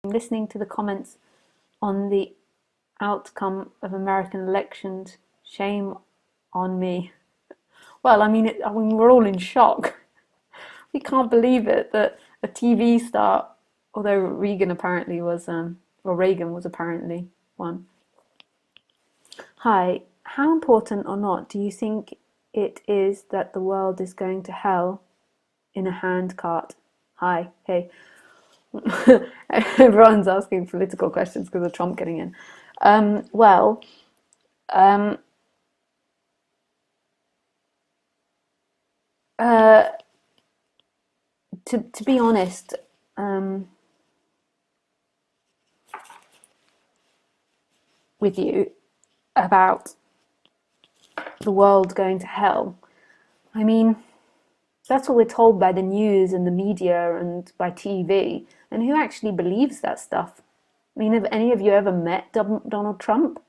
listening to the comments on the outcome of American elections. Shame on me. Well, I mean, we're all in shock. We can't believe it that a TV star, although Reagan apparently was, or Reagan was apparently one. Hi, how important or not do you think it is that the world is going to hell in a handcart? Hi, hey. Everyone's asking political questions because of Trump getting in. Well, uh, to be honest, with you about the world going to hell, I mean, that's what we're told by the news and the media and by TV. And who actually believes that stuff? I mean, have any of you ever met Donald Trump?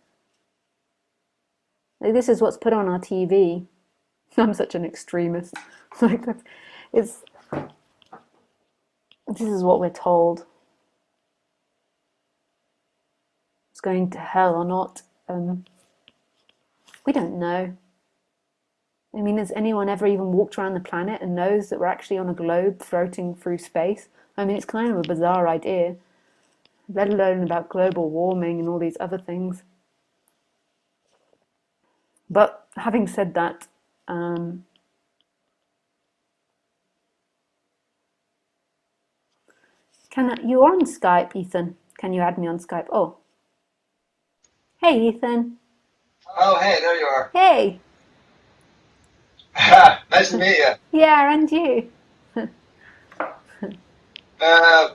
Like, this is what's put on our TV. I'm such an extremist. Like, it's this is what we're told. It's going to hell or not. We don't know. I mean, has anyone ever even walked around the planet and knows that we're actually on a globe floating through space? I mean, it's kind of a bizarre idea, let alone about global warming and all these other things. But having said that, you're on Skype, Ethan? Can you add me on Skype? Oh, hey, Ethan. Oh, hey, there you are. Hey. Nice to meet you. Yeah, and you. Uh,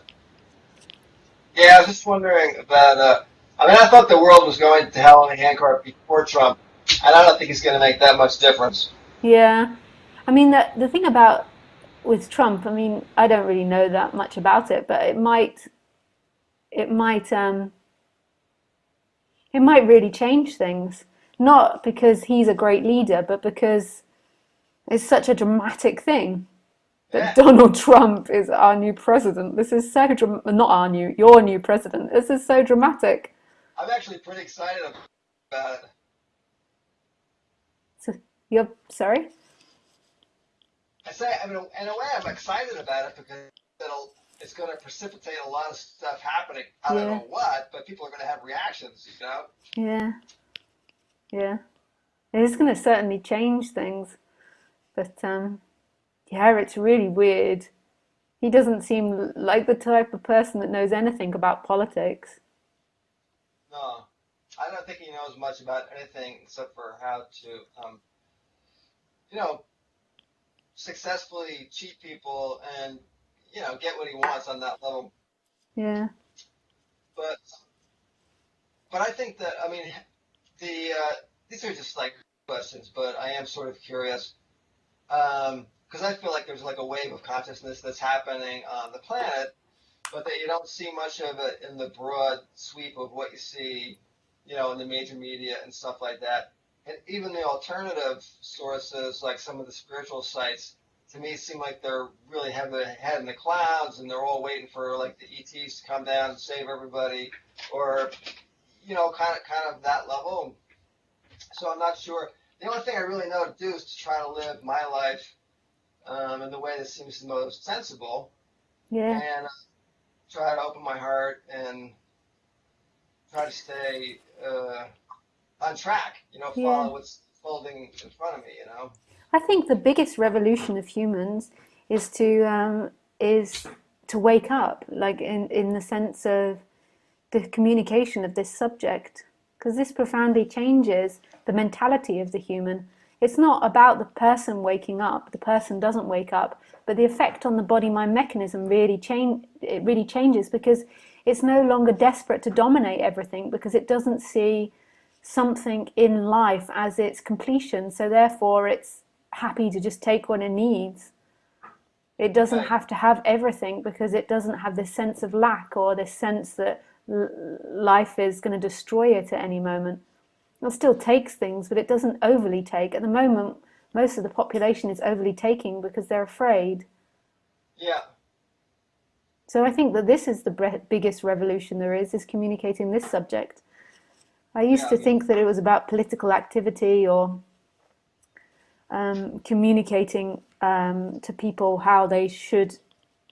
yeah, I was just wondering about. I mean, I thought the world was going to hell in a handcart before Trump, and I don't think he's going to make that much difference. Yeah. I mean, the thing about with Trump, I mean, I don't really know that much about it, but it might it might really change things. Not because he's a great leader, but because it's such a dramatic thing that Yeah, Donald Trump is our new president. This is so not our new, your new president. This is so dramatic. I'm actually pretty excited about it. So, you're sorry? I say, I mean, in a way, I'm excited about it because it's going to precipitate a lot of stuff happening. I don't Yeah, know what, but people are going to have reactions, you know? yeah, yeah. It is going to certainly change things, but yeah, it's really weird. He doesn't seem like the type of person that knows anything about politics. No, I don't think he knows much about anything except for how to, you know, successfully cheat people and get what he wants on that level. Yeah, But I think that I mean these are just like questions, but I am sort of curious because I feel like there's like a wave of consciousness that's happening on the planet, but that you don't see much of it in the broad sweep of what you see, in the major media and stuff like that. And even the alternative sources, like some of the spiritual sites, to me seem like they're really have their head in the clouds and they're all waiting for like the ETs to come down and save everybody, or kind of that level. So I'm not sure. The only thing I really know to do is to try to live my life in the way that seems the most sensible, yeah, and try to open my heart and try to stay on track. yeah. Follow what's folding in front of me. I think the biggest revolution of humans is is to wake up, like in the sense of the communication of this subject, because this profoundly changes the mentality of the human. It's not about the person waking up. The person doesn't wake up, but the effect on the body-mind mechanism really change. It really changes because it's no longer desperate to dominate everything because it doesn't see something in life as its completion. So therefore, it's happy to just take what it needs. It doesn't Right. have to have everything because it doesn't have this sense of lack or this sense that life is going to destroy it at any moment. It still takes things, but it doesn't overly take. At the moment, most of the population is overly taking because they're afraid. Yeah. So I think that this is the biggest revolution there is communicating this subject. I used Yeah. to think that it was about political activity or communicating to people how they should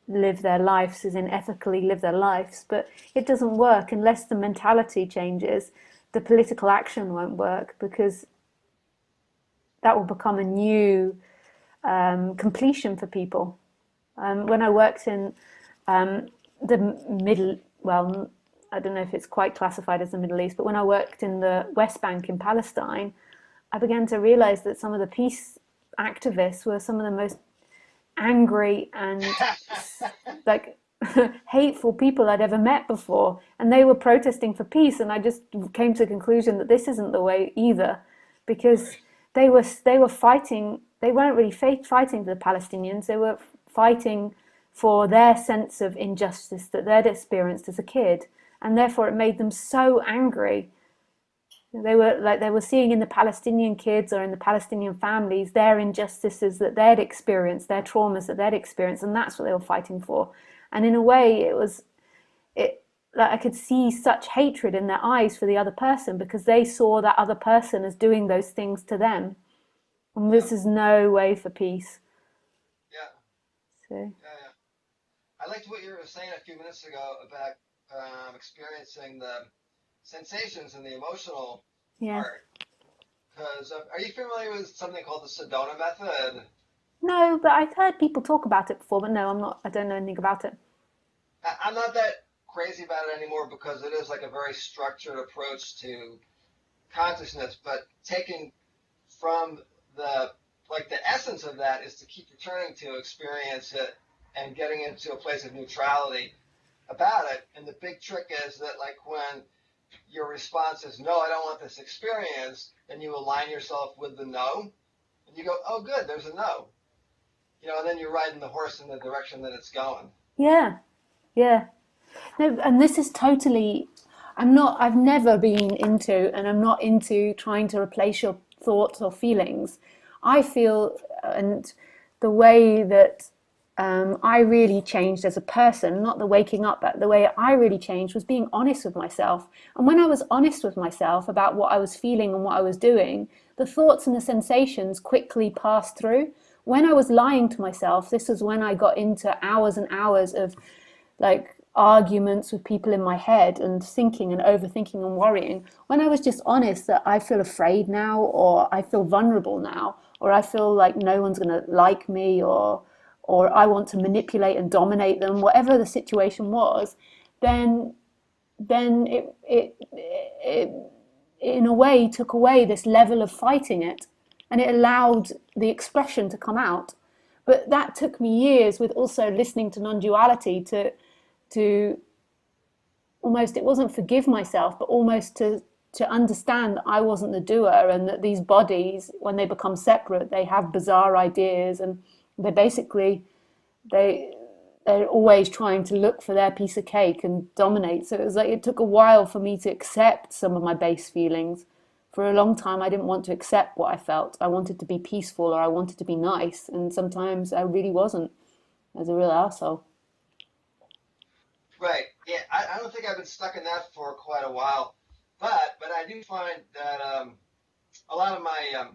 live their lives, as in ethically live their lives. But it doesn't work unless the mentality changes. The political action won't work, because that will become a new completion for people. When I worked in the middle, well, I don't know if it's quite classified as the Middle East, but when I worked in the West Bank in Palestine, I began to realize that some of the peace activists were some of the most angry and like hateful people I'd ever met before, and they were protesting for peace. And I just came to the conclusion that this isn't the way either, because they were fighting. They weren't really fighting for the Palestinians. They were fighting for their sense of injustice that they'd experienced as a kid, and therefore it made them so angry. They were seeing in the Palestinian kids or in the Palestinian families their injustices that they'd experienced, their traumas that they'd experienced, and that's what they were fighting for. And in a way, it like I could see such hatred in their eyes for the other person, because they saw that other person as doing those things to them. And Yeah. this is no way for peace. Yeah. So Yeah. I liked what you were saying a few minutes ago about experiencing the sensations and the emotional yeah. part. Because are you familiar with something called the Sedona method? No, but I've heard people talk about it before, but no, I'm not. I don't know anything about it. I'm not that crazy about it anymore because it is like a very structured approach to consciousness, but taking from the essence of that is to keep returning to experience it and getting into a place of neutrality about it. And the big trick is that like when your response is no, I don't want this experience, then you align yourself with the no, and you go, oh good, there's a no, and then you're riding the horse in the direction that it's going. Yeah, yeah. No, and this is totally. I've never been into, and I'm not into trying to replace your thoughts or feelings. I feel, and the way that I really changed as a person, not the waking up, but the way I really changed was being honest with myself. And when I was honest with myself about what I was feeling and what I was doing, the thoughts and the sensations quickly passed through. When I was lying to myself, this was when I got into hours and hours of like arguments with people in my head and thinking and overthinking and worrying. When I was just honest that I feel afraid now, or I feel vulnerable now, or I feel like no one's going to like me, or I want to manipulate and dominate them, whatever the situation was, then it in a way took away this level of fighting it, and it allowed the expression to come out. But that took me years, with also listening to non-duality, to almost, it wasn't forgive myself, but almost to understand that I wasn't the doer, and that these bodies, when they become separate, they have bizarre ideas, and they basically they they're always trying to look for their piece of cake and dominate. So it was like it took a while for me to accept some of my base feelings. For a long time, I didn't want to accept what I felt. I wanted to be peaceful, or I wanted to be nice, and sometimes I really wasn't. I was a real asshole. Right. Yeah. I don't think I've been stuck in that for quite a while, but I do find that a lot of my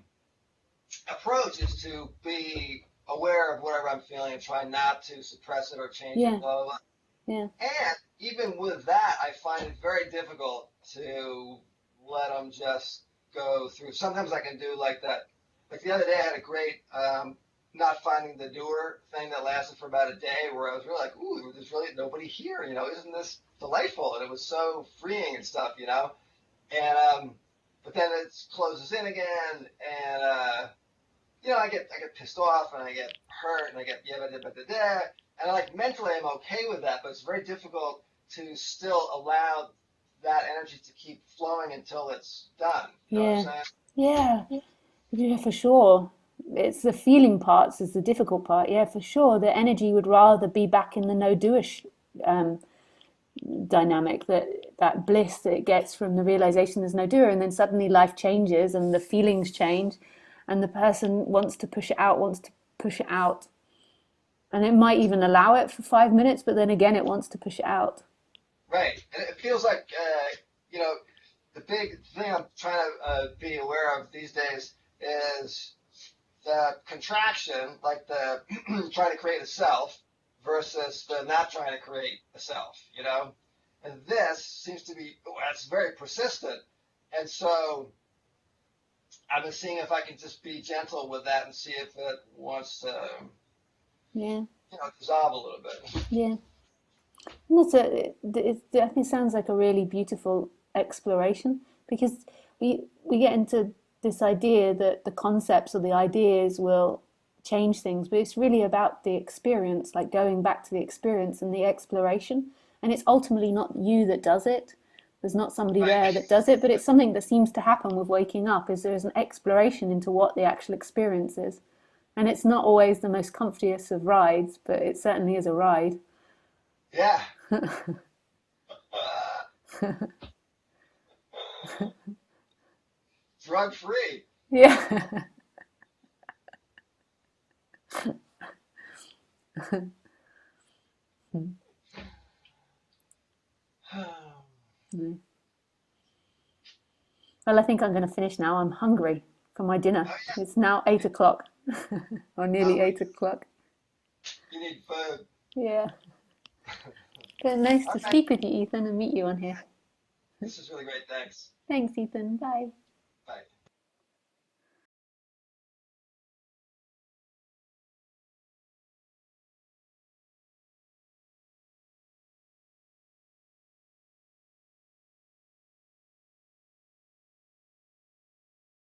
approach is to be aware of whatever I'm feeling and try not to suppress it or change it. Yeah, Blah, blah, blah. yeah, And even with that, I find it very difficult to let them just go through. Sometimes I can do like that. Like the other day, I had a great not finding the doer thing that lasted for about a day, where I was really like, ooh, there's really nobody here. Isn't this delightful? And it was so freeing and stuff. And but then it closes in again, and I get pissed off, and I get hurt, and I get yeah, and like mentally I'm okay with that, but it's very difficult to still allow that energy to keep flowing until it's done. You know what I'm yeah, saying? yeah, yeah, for sure. It's the feeling parts is the difficult part. Yeah, for sure. The energy would rather be back in the no doish um, dynamic, that bliss that it gets from the realization there's no doer, and then suddenly life changes and the feelings change, and the person wants to push it out, And it might even allow it for 5 minutes, but then again, it wants to push it out. Right. And it feels like, you know, the big thing I'm trying to be aware of these days is the contraction, like the trying to create a self versus the not trying to create a self, you know? And this seems to be, it's very persistent. And so I've been seeing if I can just be gentle with that and see if it wants to, Yeah, dissolve a little bit. yeah. And I think it sounds like a really beautiful exploration because we get into this idea that the concepts or the ideas will change things, but it's really about the experience, like going back to the experience and the exploration. And it's ultimately not you that does it. There's not somebody there Right. that does it, but it's something that seems to happen with waking up is there's an exploration into what the actual experience is. And it's not always the most comfiest of rides, but it certainly is a ride. Yeah. Drug free. Yeah. Well, I think I'm going to finish now. I'm hungry for my dinner. Oh, yeah. It's now 8 o'clock, or nearly Oh, 8 o'clock. you need food. Yeah. But nice All to right. speak with you, Ethan, and meet you on here. This is really great. Thanks. Thanks, Ethan. Bye. Bye.